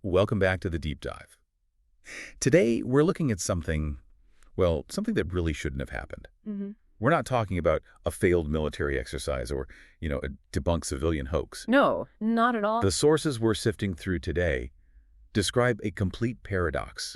Welcome back to the deep dive. Today, we're looking at something, well, something that really shouldn't have happened. hmm We're not talking about a failed military exercise or, a debunked civilian hoax. No, not at all. The sources we're sifting through today describe a complete paradox.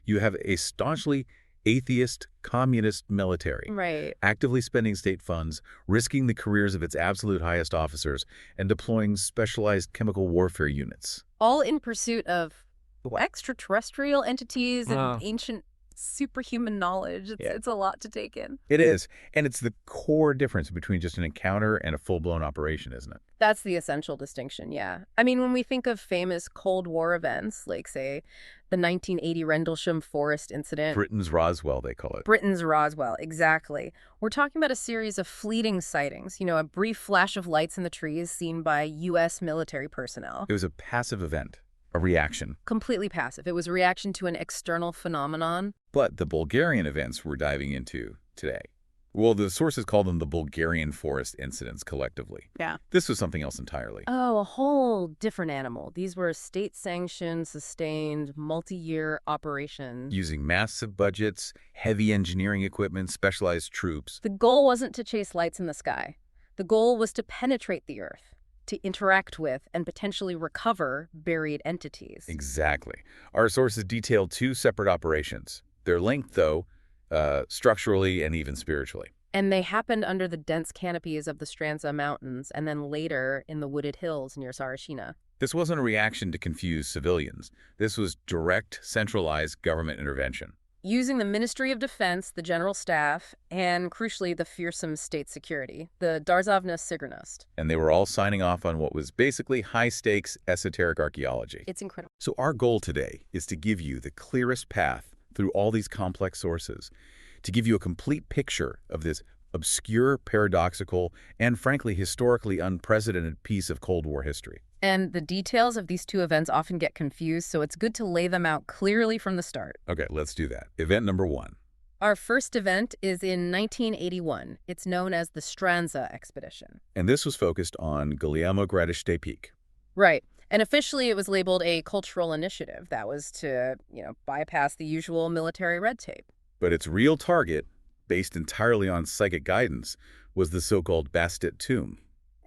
You have a staunchly atheist, communist military Right. actively spending state funds, risking the careers of its absolute highest officers, and deploying specialized chemical warfare units. All in pursuit of What? extraterrestrial entities and Wow. ancient superhuman knowledge. Yeah. It's a lot to take in. It is, and it's the core difference between just an encounter and a full-blown operation, isn't it? That's the essential distinction, yeah. I mean, when we think of famous Cold War events, like, say, the 1980 Rendlesham Forest incident, Britain's Roswell, they call it. Britain's Roswell, exactly. We're talking about a series of fleeting sightings, a brief flash of lights in the trees seen by U.S. military personnel. It was a passive event, a reaction. Completely passive. It was a reaction to an external phenomenon. But the Bulgarian events we're diving into today, well, the sources call them the Bulgarian forest incidents collectively. Yeah. This was something else entirely. Oh, a whole different animal. These were state-sanctioned, sustained, multi-year operations. Using massive budgets, heavy engineering equipment, specialized troops. The goal wasn't to chase lights in the sky. The goal was to penetrate the Earth, to interact with and potentially recover buried entities. Exactly. Our sources detailed two separate operations. They're linked, though, structurally and even spiritually. And they happened under the dense canopies of the Stranza Mountains and then later in the wooded hills near Tsarichina. This wasn't a reaction to confuse civilians. This was direct, centralized government intervention. Using the Ministry of Defense, the General Staff, and, crucially, the fearsome state security, the Darzavna Sigurnost. And they were all signing off on what was basically high-stakes, esoteric archaeology. It's incredible. So our goal today is to give you the clearest path through all these complex sources, to give you a complete picture of this obscure, paradoxical, and frankly, historically unprecedented piece of Cold War history. And the details of these two events often get confused, so it's good to lay them out clearly from the start. Okay, let's do that. Event number one. Our first event is in 1981. It's known as the Stranza expedition. And this was focused on Gulielmo Gradiste Peak. Right. And officially it was labeled a cultural initiative. That was to, bypass the usual military red tape. But its real target, based entirely on psychic guidance, was the so-called Bastet tomb.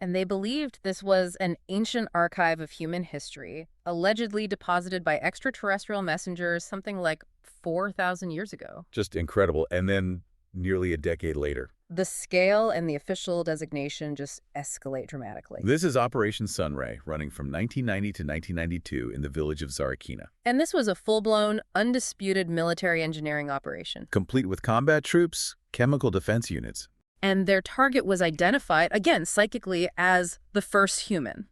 And they believed this was an ancient archive of human history, allegedly deposited by extraterrestrial messengers something like 4,000 years ago. Just incredible. And then nearly a decade later. The scale and the official designation just escalate dramatically. This is Operation Sunray, running from 1990 to 1992 in the village of Tsarichina. And this was a full-blown, undisputed military engineering operation. Complete with combat troops, chemical defense units. And their target was identified, again, psychically, as the first human.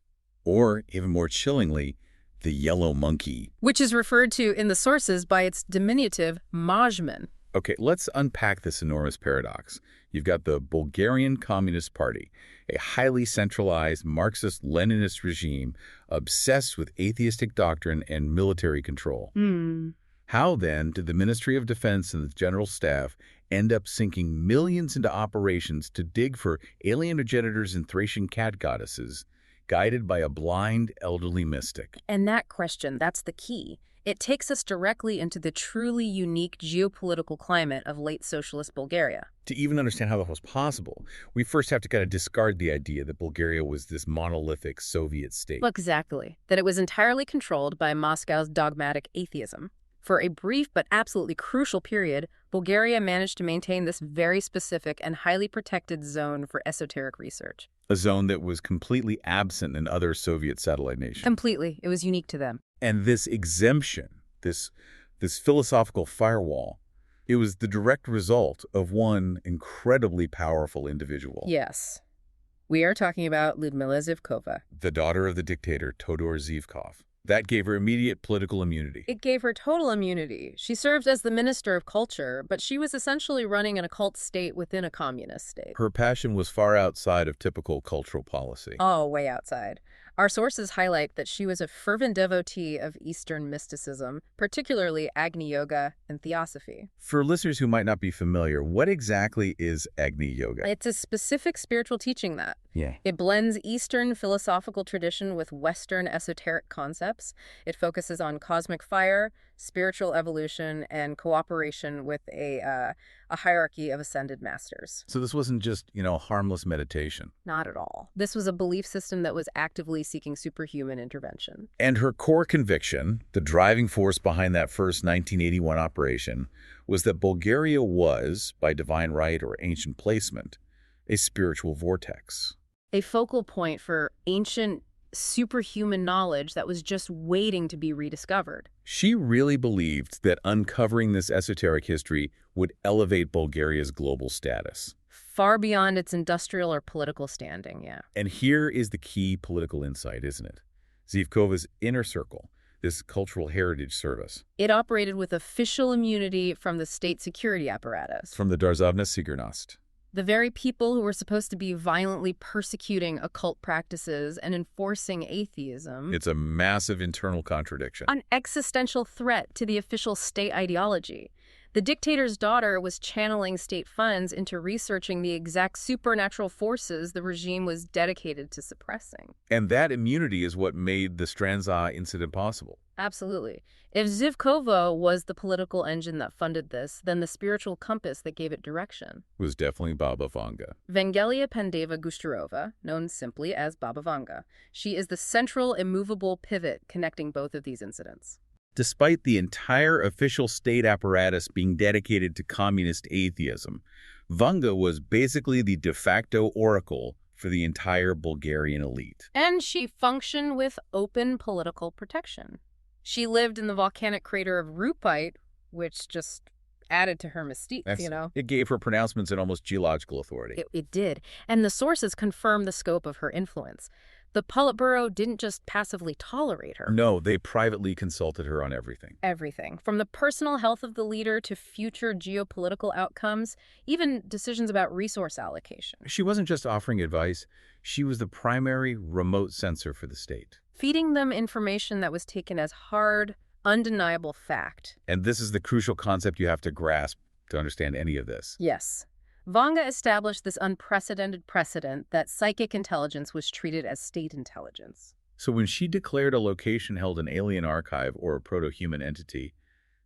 Or, even more chillingly, the yellow monkey. Which is referred to in the sources by its diminutive Majman. Okay, let's unpack this enormous paradox. You've got the Bulgarian Communist Party, a highly centralized Marxist-Leninist regime obsessed with atheistic doctrine and military control. How, then, did the Ministry of Defense and the General Staff end up sinking millions into operations to dig for alien progenitors and Thracian cat goddesses, guided by a blind, elderly mystic? And that question, that's the key. It takes us directly into the truly unique geopolitical climate of late socialist Bulgaria. To even understand how that was possible, we first have to kind of discard the idea that Bulgaria was this monolithic Soviet state. Exactly. That it was entirely controlled by Moscow's dogmatic atheism. For a brief but absolutely crucial period, Bulgaria managed to maintain this very specific and highly protected zone for esoteric research. A zone that was completely absent in other Soviet satellite nations. Completely. It was unique to them. And this exemption, this philosophical firewall, it was the direct result of one incredibly powerful individual. Yes. We are talking about Lyudmila Zhivkova. The daughter of the dictator Todor Zhivkov. That gave her immediate political immunity. It gave her total immunity. She served as the Minister of Culture, but she was essentially running an occult state within a communist state. Her passion was far outside of typical cultural policy. Oh, way outside. Our sources highlight that she was a fervent devotee of Eastern mysticism, particularly Agni Yoga and Theosophy. For listeners who might not be familiar, what exactly is Agni Yoga? It's a specific spiritual teaching that Yeah. it blends Eastern philosophical tradition with Western esoteric concepts. It focuses on cosmic fire, spiritual evolution, and cooperation with a hierarchy of ascended masters. So this wasn't just, harmless meditation. Not at all. This was a belief system that was actively seeking superhuman intervention. And her core conviction, the driving force behind that first 1981 operation, was that Bulgaria was, by divine right or ancient placement, a spiritual vortex. A focal point for ancient superhuman knowledge that was just waiting to be rediscovered. She really believed that uncovering this esoteric history would elevate Bulgaria's global status. Far beyond its industrial or political standing, yeah. And here is the key political insight, isn't it? Zivkova's inner circle, this cultural heritage service. It operated with official immunity from the state security apparatus. From the Darzavna Sigurnost. The very people who were supposed to be violently persecuting occult practices and enforcing atheism. It's a massive internal contradiction. An existential threat to the official state ideology. The dictator's daughter was channeling state funds into researching the exact supernatural forces the regime was dedicated to suppressing. And that immunity is what made the Stranza incident possible. Absolutely. If Zivkova was the political engine that funded this, then the spiritual compass that gave it direction It was definitely Baba Vanga. Vangelia Pandeva Gushtarova, known simply as Baba Vanga. She is the central, immovable pivot connecting both of these incidents. Despite the entire official state apparatus being dedicated to communist atheism, Vanga was basically the de facto oracle for the entire Bulgarian elite. And she functioned with open political protection. She lived in the volcanic crater of Rupite, which just added to her mystique, It gave her pronouncements and almost geological authority. It did. And the sources confirm the scope of her influence. The Politburo didn't just passively tolerate her. No, they privately consulted her on everything. Everything. From the personal health of the leader to future geopolitical outcomes, even decisions about resource allocation. She wasn't just offering advice, she was the primary remote censor for the state. Feeding them information that was taken as hard, undeniable fact. And this is the crucial concept you have to grasp to understand any of this. Yes. Vanga established this unprecedented precedent that psychic intelligence was treated as state intelligence. So when she declared a location held an alien archive or a proto-human entity,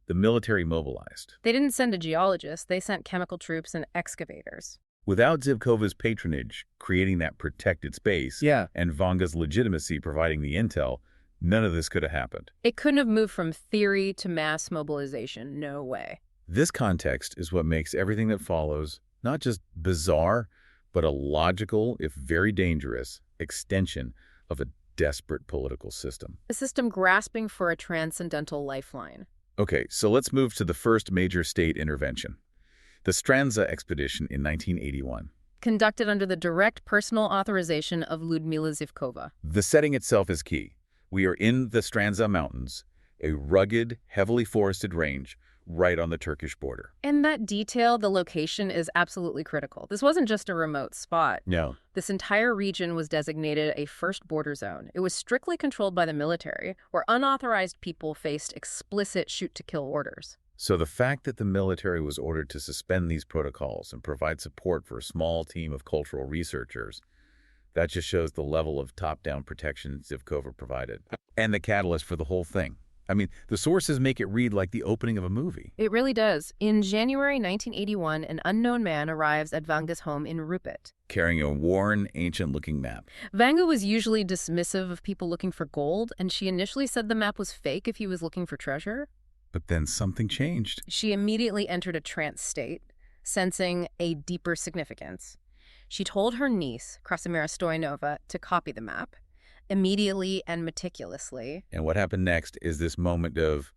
the military mobilized. They didn't send a geologist, they sent chemical troops and excavators. Without Zivkova's patronage, creating that protected space, and Vanga's legitimacy providing the intel, none of this could have happened. It couldn't have moved from theory to mass mobilization, no way. This context is what makes everything that follows not just bizarre, but a logical, if very dangerous, extension of a desperate political system. A system grasping for a transcendental lifeline. Okay, so let's move to the first major state intervention. The Stranza expedition in 1981. Conducted under the direct personal authorization of Lyudmila Zivkova. The setting itself is key. We are in the Stranza Mountains, a rugged, heavily forested range right on the Turkish border. And that detail, the location, is absolutely critical. This wasn't just a remote spot. No. This entire region was designated a first border zone. It was strictly controlled by the military, where unauthorized people faced explicit shoot-to-kill orders. So the fact that the military was ordered to suspend these protocols and provide support for a small team of cultural researchers, that just shows the level of top-down protection Zivkova provided. And the catalyst for the whole thing. I mean, the sources make it read like the opening of a movie. It really does. In January 1981, an unknown man arrives at Vanga's home in Rupit, Carrying a worn, ancient-looking map. Vanga was usually dismissive of people looking for gold, and she initially said the map was fake if he was looking for treasure. But then something changed. She immediately entered a trance state, sensing a deeper significance. She told her niece, Krasimira Stoyanova, to copy the map, immediately and meticulously. And what happened next is this moment of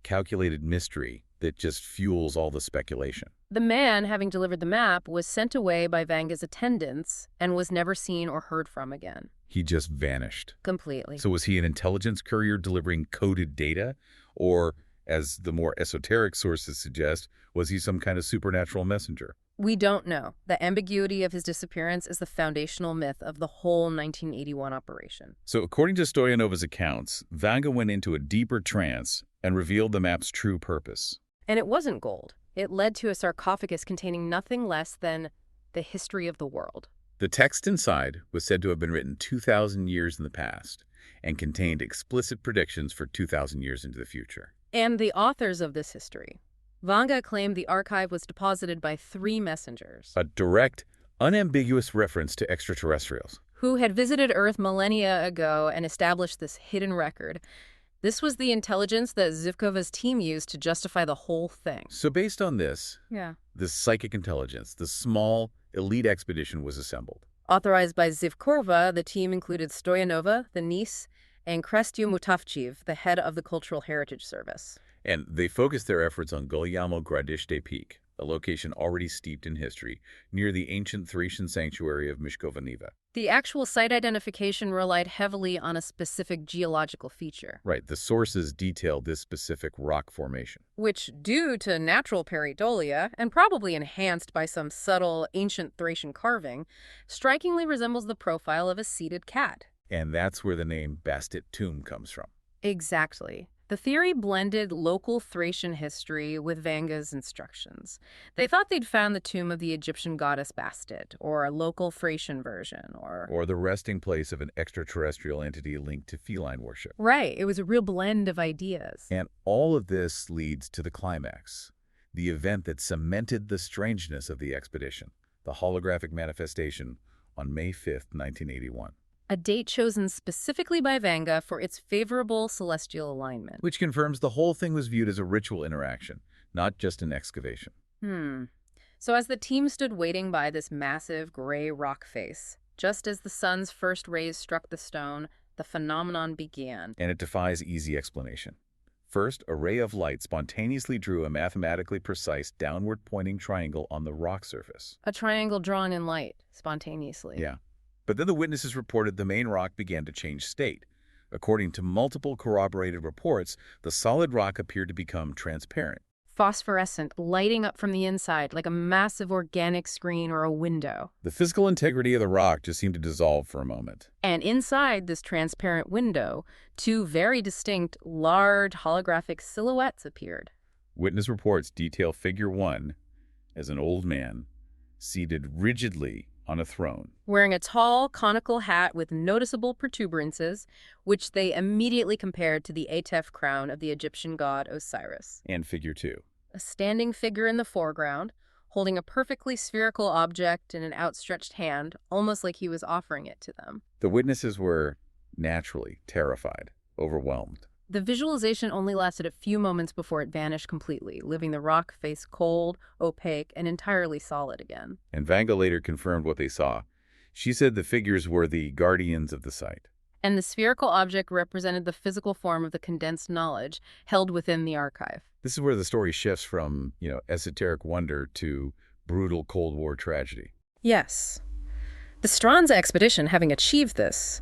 calculated mystery that just fuels all the speculation. The man, having delivered the map, was sent away by Vanga's attendants and was never seen or heard from again. He just vanished. Completely. So was he an intelligence courier delivering coded data? Or, as the more esoteric sources suggest, was he some kind of supernatural messenger? We don't know. The ambiguity of his disappearance is the foundational myth of the whole 1981 operation. So according to Stoyanova's accounts, Vanga went into a deeper trance and revealed the map's true purpose. And it wasn't gold. It led to a sarcophagus containing nothing less than the history of the world. The text inside was said to have been written 2,000 years in the past and contained explicit predictions for 2,000 years into the future. And the authors of this history. Vanga claimed the archive was deposited by 3 messengers. A direct, unambiguous reference to extraterrestrials. Who had visited Earth millennia ago and established this hidden record. This was the intelligence that Zivkova's team used to justify the whole thing. So based on this, this psychic intelligence, the small, elite expedition was assembled. Authorized by Zivkova, the team included Stoyanova, the niece, and Krestyu Mutavchev, the head of the Cultural Heritage Service. And they focused their efforts on Golyamo Gradishte Peak, a location already steeped in history, near the ancient Thracian sanctuary of Mishkova Niva. The actual site identification relied heavily on a specific geological feature. Right, the sources detailed this specific rock formation. Which, due to natural pareidolia, and probably enhanced by some subtle ancient Thracian carving, strikingly resembles the profile of a seated cat. And that's where the name Bastet Tomb comes from. Exactly. The theory blended local Thracian history with Vanga's instructions. They thought they'd found the tomb of the Egyptian goddess Bastet, or a local Thracian version, or the resting place of an extraterrestrial entity linked to feline worship. Right, it was a real blend of ideas. And all of this leads to the climax, the event that cemented the strangeness of the expedition, the holographic manifestation on May 5th, 1981. A date chosen specifically by Vanga for its favorable celestial alignment. Which confirms the whole thing was viewed as a ritual interaction, not just an excavation. So as the team stood waiting by this massive gray rock face, just as the sun's first rays struck the stone, the phenomenon began. And it defies easy explanation. First, a ray of light spontaneously drew a mathematically precise downward-pointing triangle on the rock surface. A triangle drawn in light, spontaneously. Yeah. But then the witnesses reported the main rock began to change state. According to multiple corroborated reports, the solid rock appeared to become transparent. Phosphorescent, lighting up from the inside like a massive organic screen or a window. The physical integrity of the rock just seemed to dissolve for a moment. And inside this transparent window, 2 very distinct, large holographic silhouettes appeared. Witness reports detail Figure 1 as an old man seated rigidly on a throne, wearing a tall, conical hat with noticeable protuberances, which they immediately compared to the Atef crown of the Egyptian god Osiris. And Figure 2. A standing figure in the foreground, holding a perfectly spherical object in an outstretched hand, almost like he was offering it to them. The witnesses were naturally terrified, overwhelmed. The visualization only lasted a few moments before it vanished completely, leaving the rock face cold, opaque, and entirely solid again. And Vanga later confirmed what they saw. She said the figures were the guardians of the site. And the spherical object represented the physical form of the condensed knowledge held within the archive. This is where the story shifts from, esoteric wonder to brutal Cold War tragedy. Yes. The Stranza expedition, having achieved this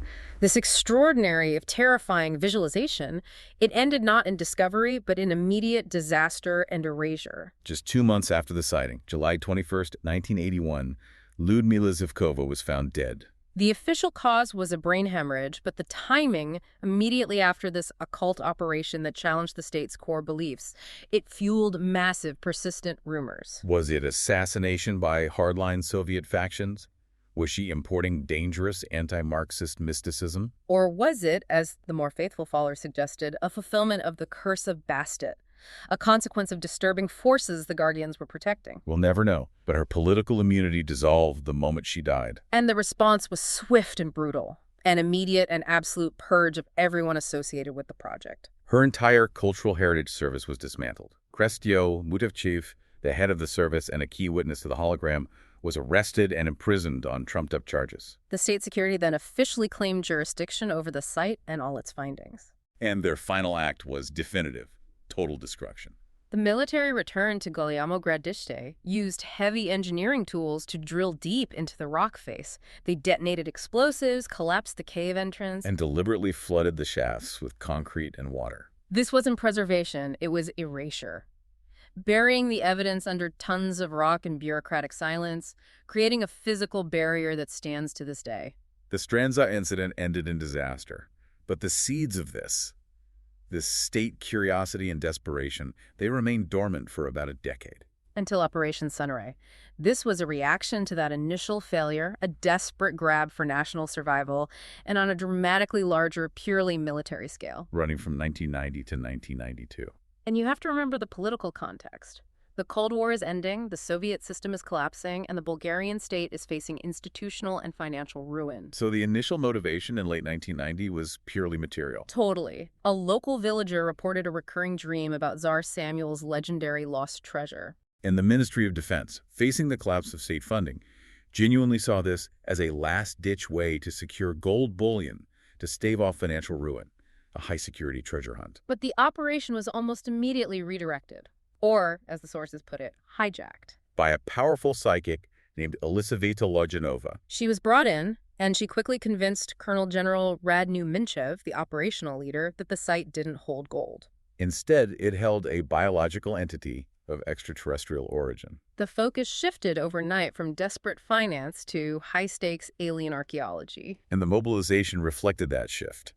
extraordinary, if terrifying visualization, it ended not in discovery, but in immediate disaster and erasure. Just 2 months after the sighting, July 21st, 1981, Lyudmila Zivkova was found dead. The official cause was a brain hemorrhage, but the timing, immediately after this occult operation that challenged the state's core beliefs, it fueled massive, persistent rumors. Was it assassination by hardline Soviet factions? Was she importing dangerous anti-Marxist mysticism? Or was it, as the more faithful follower suggested, a fulfillment of the curse of Bastet, a consequence of disturbing forces the Guardians were protecting? We'll never know, but her political immunity dissolved the moment she died. And the response was swift and brutal, an immediate and absolute purge of everyone associated with the project. Her entire Cultural Heritage Service was dismantled. Krestyu Mutavchev, the head of the service and a key witness to the hologram, was arrested and imprisoned on trumped-up charges. The state security then officially claimed jurisdiction over the site and all its findings. And their final act was definitive, total destruction. The military returned to Golyamo Gradishte, used heavy engineering tools to drill deep into the rock face. They detonated explosives, collapsed the cave entrance, and deliberately flooded the shafts with concrete and water. This wasn't preservation, it was erasure. burying the evidence under tons of rock and bureaucratic silence, creating a physical barrier that stands to this day. The Stranza incident ended in disaster, but the seeds of this state curiosity and desperation, they remained dormant for about a decade. Until Operation Sunray. This was a reaction to that initial failure, a desperate grab for national survival, and on a dramatically larger, purely military scale. Running from 1990 to 1992. And you have to remember the political context. The Cold War is ending, the Soviet system is collapsing, and the Bulgarian state is facing institutional and financial ruin. So the initial motivation in late 1990 was purely material. Totally. A local villager reported a recurring dream about Tsar Samuel's legendary lost treasure. And the Ministry of Defense, facing the collapse of state funding, genuinely saw this as a last-ditch way to secure gold bullion to stave off financial ruin, a high-security treasure hunt. But the operation was almost immediately redirected, or, as the sources put it, hijacked. By a powerful psychic named Elisaveta Lojanova. She was brought in, and she quickly convinced Colonel General Radnu Minchev, the operational leader, that the site didn't hold gold. Instead, it held a biological entity of extraterrestrial origin. The focus shifted overnight from desperate finance to high-stakes alien archaeology. And the mobilization reflected that shift.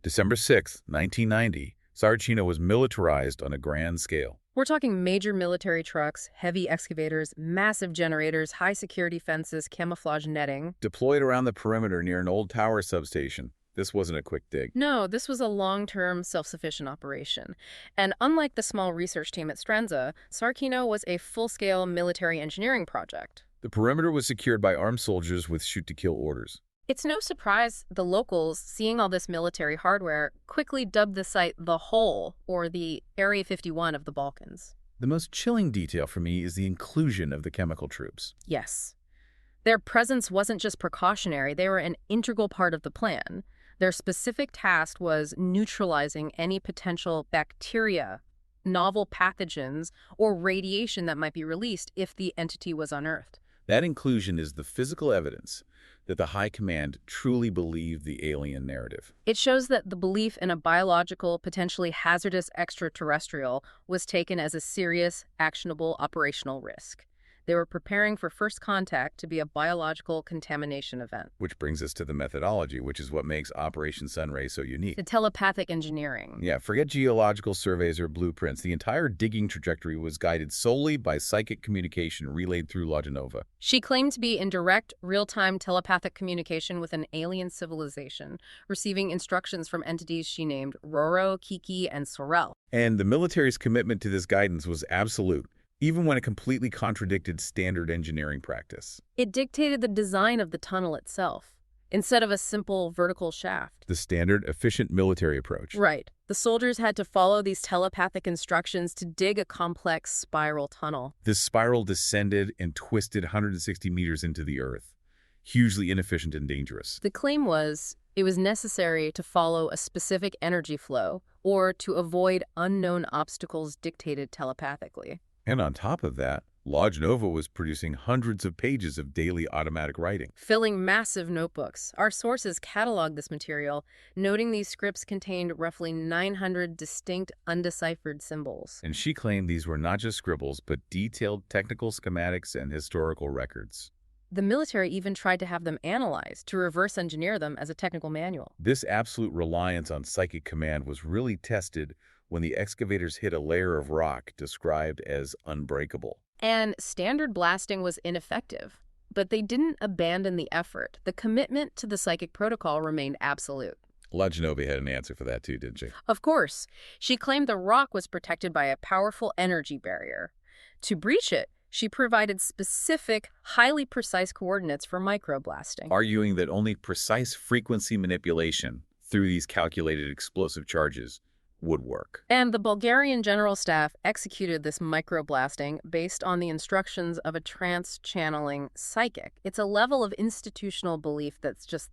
December 6, 1990, Tsarichina was militarized on a grand scale. We're talking major military trucks, heavy excavators, massive generators, high-security fences, camouflage netting. Deployed around the perimeter near an old tower substation. This wasn't a quick dig. No, this was a long-term, self-sufficient operation. And unlike the small research team at Stranza, Tsarichina was a full-scale military engineering project. The perimeter was secured by armed soldiers with shoot-to-kill orders. It's no surprise the locals, seeing all this military hardware, quickly dubbed the site the Hole, or the Area 51 of the Balkans. The most chilling detail for me is the inclusion of the chemical troops. Yes. Their presence wasn't just precautionary, they were an integral part of the plan. Their specific task was neutralizing any potential bacteria, novel pathogens, or radiation that might be released if the entity was unearthed. That inclusion is the physical evidence that the High Command truly believed the alien narrative. It shows that the belief in a biological, potentially hazardous extraterrestrial was taken as a serious, actionable operational risk. They were preparing for first contact to be a biological contamination event. Which brings us to the methodology, which is what makes Operation Sunray so unique. The telepathic engineering. Yeah, forget geological surveys or blueprints. The entire digging trajectory was guided solely by psychic communication relayed through Lojanova. She claimed to be in direct, real-time telepathic communication with an alien civilization, receiving instructions from entities she named Roro, Kiki, and Sorel. And the military's commitment to this guidance was absolute, even when it completely contradicted standard engineering practice. It dictated the design of the tunnel itself, instead of a simple vertical shaft. The standard, efficient military approach. Right. The soldiers had to follow these telepathic instructions to dig a complex spiral tunnel. This spiral descended and twisted 160 meters into the earth. Hugely inefficient and dangerous. The claim was it was necessary to follow a specific energy flow or to avoid unknown obstacles dictated telepathically. And on top of that, Lojanova was producing hundreds of pages of daily automatic writing. Filling massive notebooks. Our sources cataloged this material, noting these scripts contained roughly 900 distinct, undeciphered symbols. And she claimed these were not just scribbles, but detailed technical schematics and historical records. The military even tried to have them analyzed to reverse engineer them as a technical manual. This absolute reliance on psychic command was really tested when the excavators hit a layer of rock described as unbreakable. And standard blasting was ineffective. But they didn't abandon the effort. The commitment to the psychic protocol remained absolute. Lojanova had an answer for that too, didn't she? Of course. She claimed the rock was protected by a powerful energy barrier. To breach it, she provided specific, highly precise coordinates for microblasting. Arguing that only precise frequency manipulation through these calculated explosive charges would work. And the Bulgarian general staff executed this microblasting based on the instructions of a trance-channeling psychic. It's a level of institutional belief that's just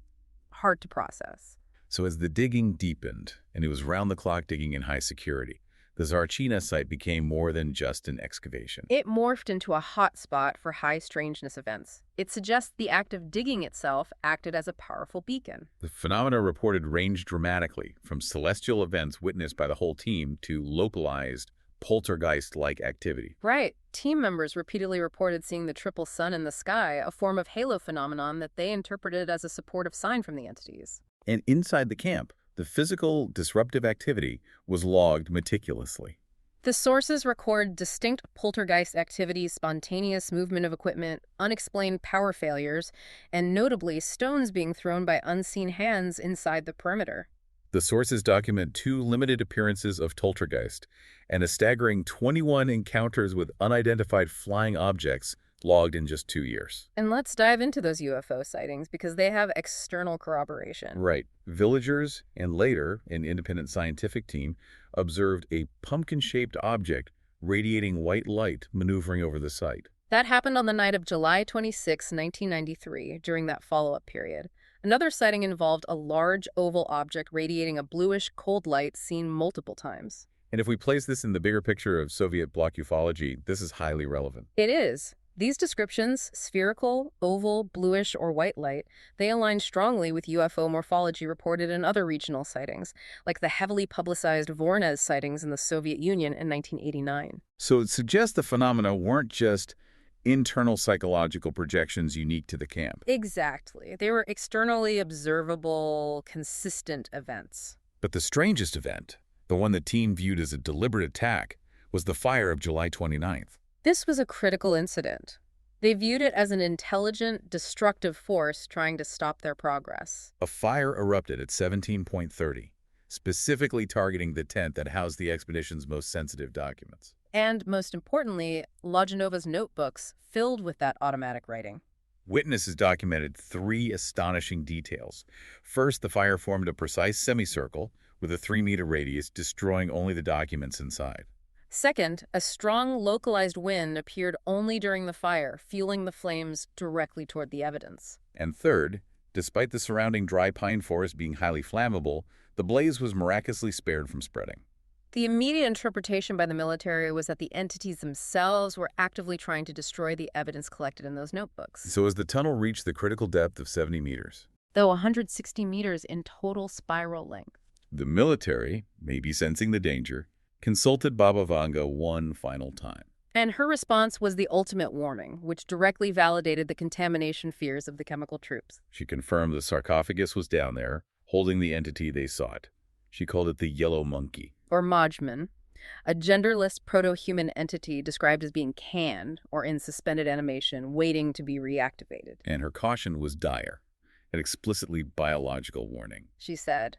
hard to process. So as the digging deepened, and it was round-the-clock digging in high security, the Tsarichina site became more than just an excavation. It morphed into a hotspot for high strangeness events. It suggests the act of digging itself acted as a powerful beacon. The phenomena reported ranged dramatically, from celestial events witnessed by the whole team to localized poltergeist-like activity. Right. Team members repeatedly reported seeing the triple sun in the sky, a form of halo phenomenon that they interpreted as a supportive sign from the entities. And inside the camp, the physical disruptive activity was logged meticulously. The sources record distinct poltergeist activities, spontaneous movement of equipment, unexplained power failures, and notably stones being thrown by unseen hands inside the perimeter. The sources document 2 limited appearances of poltergeist and a staggering 21 encounters with unidentified flying objects logged in just 2 years. And let's dive into those UFO sightings because they have external corroboration. Right. Villagers and later an independent scientific team observed a pumpkin-shaped object radiating white light maneuvering over the site. That happened on the night of July 26, 1993, during that follow-up period. Another sighting involved a large oval object radiating a bluish cold light seen multiple times. And if we place this in the bigger picture of Soviet bloc ufology, this is highly relevant. It is. These descriptions, spherical, oval, bluish, or white light, they align strongly with UFO morphology reported in other regional sightings, like the heavily publicized Voronezh sightings in the Soviet Union in 1989. So it suggests the phenomena weren't just internal psychological projections unique to the camp. Exactly. They were externally observable, consistent events. But the strangest event, the one the team viewed as a deliberate attack, was the fire of July 29th. This was a critical incident. They viewed it as an intelligent, destructive force trying to stop their progress. A fire erupted at 17:30, specifically targeting the tent that housed the expedition's most sensitive documents. And, most importantly, Loginova's notebooks filled with that automatic writing. Witnesses documented 3 astonishing details. First, the fire formed a precise semicircle with a 3-meter radius, destroying only the documents inside. Second, a strong localized wind appeared only during the fire, fueling the flames directly toward the evidence. And third, despite the surrounding dry pine forest being highly flammable, the blaze was miraculously spared from spreading. The immediate interpretation by the military was that the entities themselves were actively trying to destroy the evidence collected in those notebooks. So as the tunnel reached the critical depth of 70 meters, though 160 meters in total spiral length, the military, maybe sensing the danger, consulted Baba Vanga one final time. And her response was the ultimate warning, which directly validated the contamination fears of the chemical troops. She confirmed the sarcophagus was down there, holding the entity they sought. She called it the yellow monkey. Or Majman, a genderless proto-human entity described as being canned or in suspended animation, waiting to be reactivated. And her caution was dire, an explicitly biological warning. She said,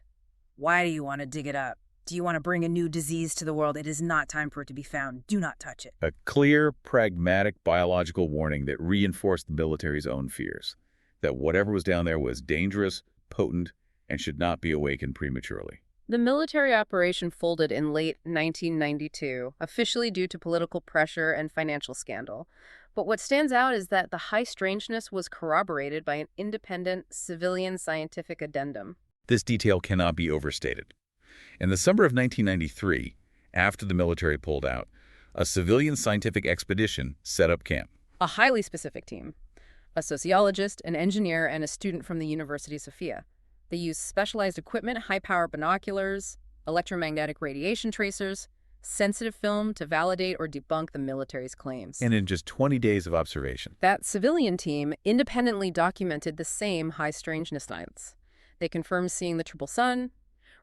"Why do you want to dig it up? Do you want to bring a new disease to the world? It is not time for it to be found. Do not touch it." A clear, pragmatic biological warning that reinforced the military's own fears, that whatever was down there was dangerous, potent, and should not be awakened prematurely. The military operation folded in late 1992, officially due to political pressure and financial scandal. But what stands out is that the high strangeness was corroborated by an independent civilian scientific addendum. This detail cannot be overstated. In the summer of 1993, after the military pulled out, a civilian scientific expedition set up camp. A highly specific team. A sociologist, an engineer, and a student from the University of Sofia. They used specialized equipment, high-power binoculars, electromagnetic radiation tracers, sensitive film to validate or debunk the military's claims. And in just 20 days of observation, that civilian team independently documented the same high strangeness signs. They confirmed seeing the triple sun,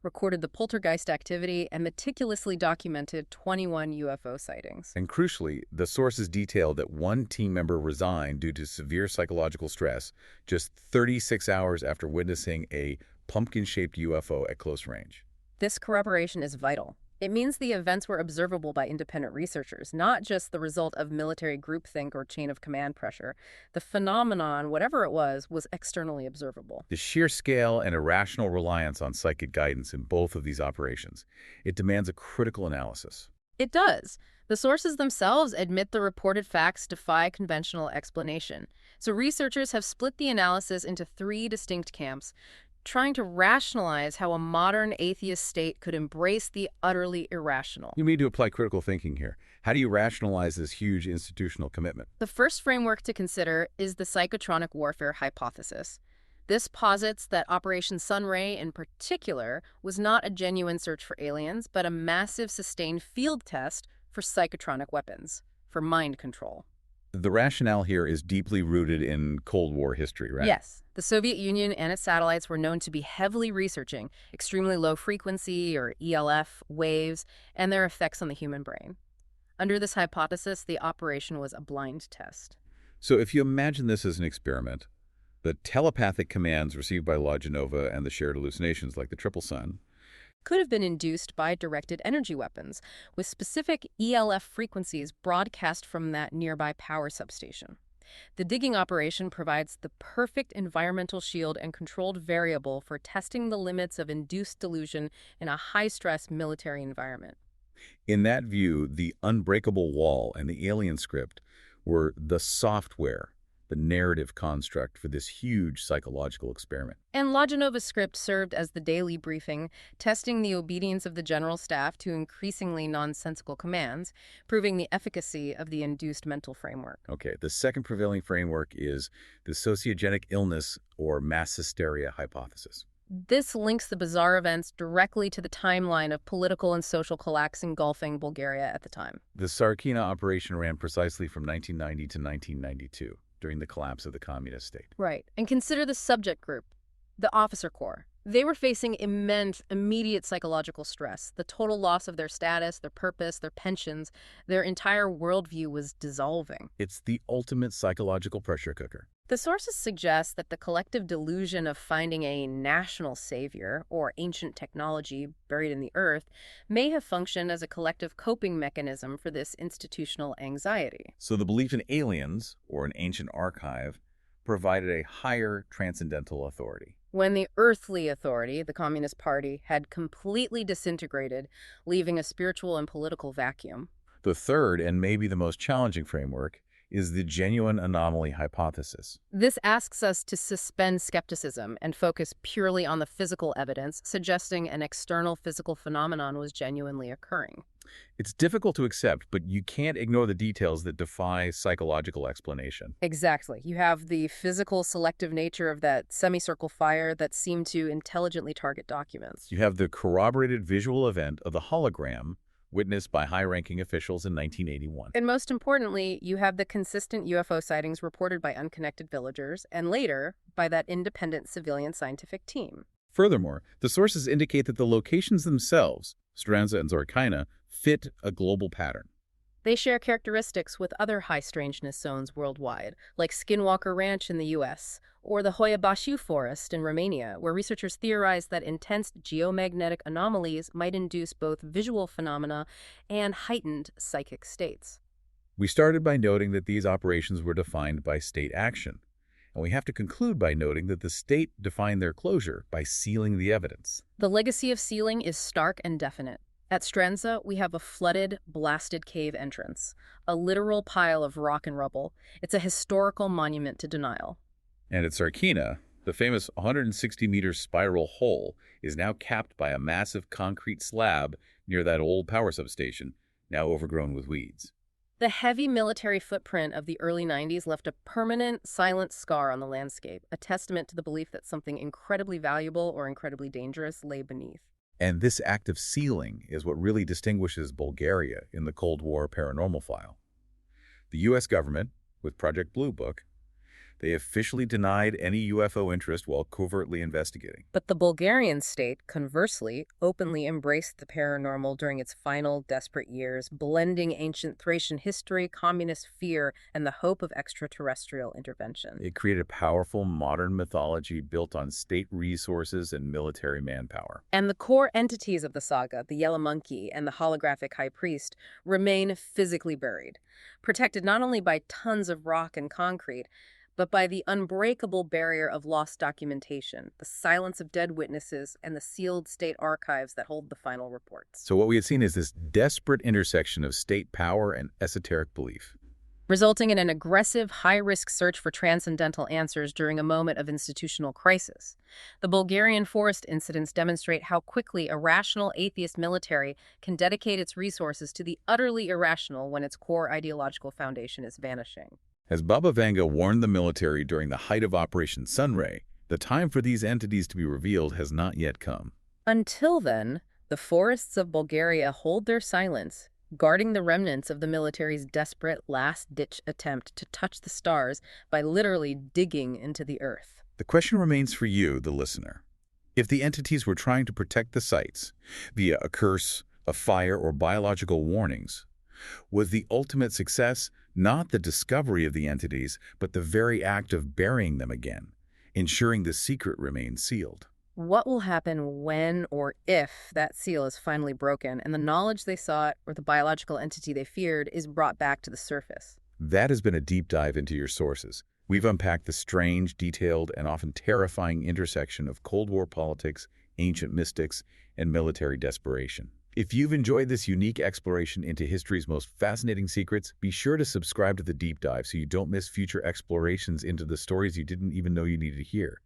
recorded the poltergeist activity, and meticulously documented 21 UFO sightings. And crucially, the sources detailed that one team member resigned due to severe psychological stress just 36 hours after witnessing a pumpkin-shaped UFO at close range. This corroboration is vital. It means the events were observable by independent researchers, not just the result of military groupthink or chain of command pressure. The phenomenon, whatever it was externally observable. The sheer scale and irrational reliance on psychic guidance in both of these operations, it demands a critical analysis. It does. The sources themselves admit the reported facts defy conventional explanation. So researchers have split the analysis into 3 distinct camps, trying to rationalize how a modern atheist state could embrace the utterly irrational. You need to apply critical thinking here. How do you rationalize this huge institutional commitment? The first framework to consider is the psychotronic warfare hypothesis. This posits that Operation Sunray in particular was not a genuine search for aliens, but a massive sustained field test for psychotronic weapons, for mind control. The rationale here is deeply rooted in Cold War history, right? Yes, the Soviet Union and its satellites were known to be heavily researching extremely low frequency, or ELF, waves and their effects on the human brain. Under this hypothesis, the operation was a blind test. So if you imagine this as an experiment, the telepathic commands received by La Genova and the shared hallucinations like the Triple Sun, Could have been induced by directed energy weapons, with specific ELF frequencies broadcast from that nearby power substation. The digging operation provides the perfect environmental shield and controlled variable for testing the limits of induced delusion in a high-stress military environment. in that view, the unbreakable wall and the alien script were the software, the narrative construct for this huge psychological experiment. And Loganova's script served as the daily briefing, testing the obedience of the general staff to increasingly nonsensical commands, proving the efficacy of the induced mental framework. Okay, the second prevailing framework is the sociogenic illness or mass hysteria hypothesis. This links the bizarre events directly to the timeline of political and social collapse engulfing Bulgaria at the time. The Tsarichina operation ran precisely from 1990 to 1992, during the collapse of the communist state. Right. And consider the subject group, the officer corps. They were facing immense, immediate psychological stress. The total loss of their status, their purpose, their pensions, their entire worldview was dissolving. It's the ultimate psychological pressure cooker. The sources suggest that the collective delusion of finding a national savior or ancient technology buried in the earth may have functioned as a collective coping mechanism for this institutional anxiety. So the belief in aliens, or an ancient archive, provided a higher transcendental authority. When the earthly authority, the Communist Party, had completely disintegrated, leaving a spiritual and political vacuum. The third, and maybe the most challenging framework, is the genuine anomaly hypothesis. This asks us to suspend skepticism and focus purely on the physical evidence, suggesting an external physical phenomenon was genuinely occurring. It's difficult to accept, but you can't ignore the details that defy psychological explanation. Exactly. You have the physical selective nature of that semicircle fire that seemed to intelligently target documents. You have the corroborated visual event of the hologram witnessed by high-ranking officials in 1981. And most importantly, you have the consistent UFO sightings reported by unconnected villagers and later by that independent civilian scientific team. Furthermore, the sources indicate that the locations themselves, Stranza and Tsarichina, fit a global pattern. They share characteristics with other high strangeness zones worldwide, like Skinwalker Ranch in the U.S. or the Hoia Bashu Forest in Romania, where researchers theorize that intense geomagnetic anomalies might induce both visual phenomena and heightened psychic states. We started by noting that these operations were defined by state action, and we have to conclude by noting that the state defined their closure by sealing the evidence. The legacy of sealing is stark and definite. At Stranza, we have a flooded, blasted cave entrance, a literal pile of rock and rubble. It's a historical monument to denial. And at Tsarichina, the famous 160-meter spiral hole is now capped by a massive concrete slab near that old power substation, now overgrown with weeds. The heavy military footprint of the early 90s left a permanent, silent scar on the landscape, a testament to the belief that something incredibly valuable or incredibly dangerous lay beneath. And this act of sealing is what really distinguishes Bulgaria in the Cold War paranormal file. The U.S. government, with Project Blue Book, they officially denied any UFO interest while covertly investigating. But the Bulgarian state, conversely, openly embraced the paranormal during its final desperate years, blending ancient Thracian history, communist fear, and the hope of extraterrestrial intervention. It created a powerful modern mythology built on state resources and military manpower. And the core entities of the saga, the Yellow Monkey and the holographic High Priest, remain physically buried, protected not only by tons of rock and concrete, but by the unbreakable barrier of lost documentation, the silence of dead witnesses, and the sealed state archives that hold the final reports. So what we had seen is this desperate intersection of state power and esoteric belief, resulting in an aggressive, high-risk search for transcendental answers during a moment of institutional crisis. The Bulgarian forest incidents demonstrate how quickly a rational atheist military can dedicate its resources to the utterly irrational when its core ideological foundation is vanishing. As Baba Vanga warned the military during the height of Operation Sunray, the time for these entities to be revealed has not yet come. Until then, the forests of Bulgaria hold their silence, guarding the remnants of the military's desperate last-ditch attempt to touch the stars by literally digging into the earth. The question remains for you, the listener. If the entities were trying to protect the sites via a curse, a fire, or biological warnings, was the ultimate success not the discovery of the entities, but the very act of burying them again, ensuring the secret remains sealed? What will happen when or if that seal is finally broken and the knowledge they sought or the biological entity they feared is brought back to the surface? That has been a deep dive into your sources. We've unpacked the strange, detailed, and often terrifying intersection of Cold War politics, ancient mystics, and military desperation. If you've enjoyed this unique exploration into history's most fascinating secrets, be sure to subscribe to the deep dive so you don't miss future explorations into the stories you didn't even know you needed to hear.